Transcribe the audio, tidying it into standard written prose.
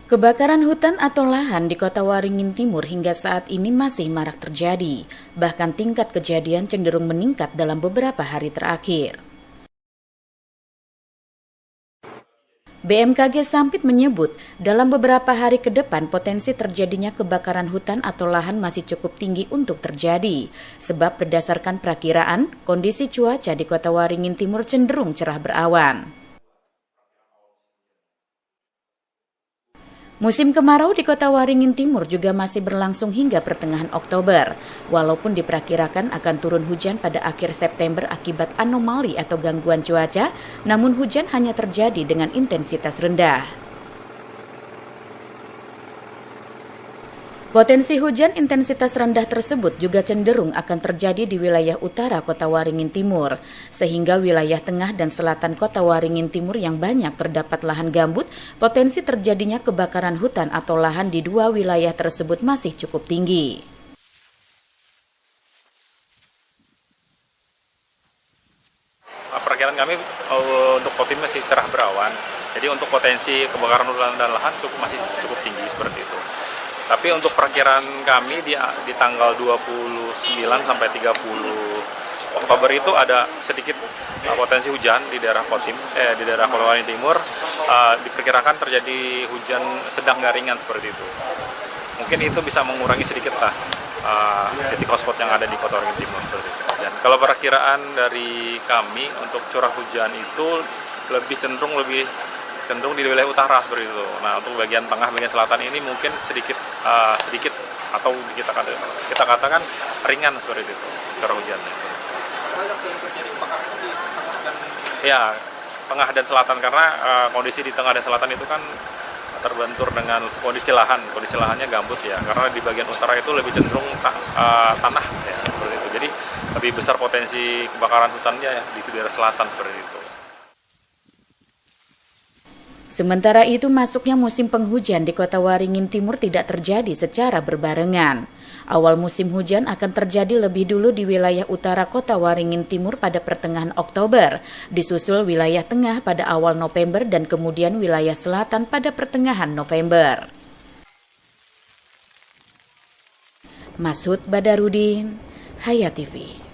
Kebakaran hutan atau lahan di Kota Waringin Timur hingga saat ini masih marak terjadi. Bahkan tingkat kejadian cenderung meningkat dalam beberapa hari terakhir. BMKG Sampit menyebut, dalam beberapa hari ke depan potensi terjadinya kebakaran hutan atau lahan masih cukup tinggi untuk terjadi. Sebab berdasarkan perakiraan, kondisi cuaca di Kota Waringin Timur cenderung cerah berawan. Musim kemarau di Kota Waringin Timur juga masih berlangsung hingga pertengahan Oktober. Walaupun diperkirakan akan turun hujan pada akhir September akibat anomali atau gangguan cuaca, namun hujan hanya terjadi dengan intensitas rendah. Potensi hujan intensitas rendah tersebut juga cenderung akan terjadi di wilayah utara Kota Waringin Timur, sehingga wilayah tengah dan selatan Kota Waringin Timur yang banyak terdapat lahan gambut, potensi terjadinya kebakaran hutan atau lahan di dua wilayah tersebut masih cukup tinggi. Perkiraan kami untuk Kotim masih cerah berawan, jadi untuk potensi kebakaran hutan dan lahan masih cukup tinggi seperti itu. Tapi untuk perkiraan kami di tanggal 29 sampai 30 Oktober itu ada sedikit potensi hujan di daerah Kotim, di daerah Kota Waringin Timur, diperkirakan terjadi hujan sedang hingga ringan seperti itu. Mungkin itu bisa mengurangi sedikit lah titik hotspot yang ada di Kota Waringin Timur seperti itu. Dan kalau perkiraan dari kami untuk curah hujan itu cenderung di wilayah utara seperti itu. Nah, untuk bagian tengah, bagian selatan ini mungkin sedikit atau kita katakan ringan seperti itu curah hujannya. Ya, tengah dan selatan karena kondisi di tengah dan selatan itu kan terbentur dengan kondisi lahannya gambut ya. Karena di bagian utara itu lebih cenderung tanah ya seperti itu. Jadi lebih besar potensi kebakaran hutannya ya di daerah selatan seperti itu. Sementara itu, masuknya musim penghujan di Kota Waringin Timur tidak terjadi secara berbarengan. Awal musim hujan akan terjadi lebih dulu di wilayah utara Kota Waringin Timur pada pertengahan Oktober, disusul wilayah tengah pada awal November dan kemudian wilayah selatan pada pertengahan November. Masud Badarudin, Hayat TV.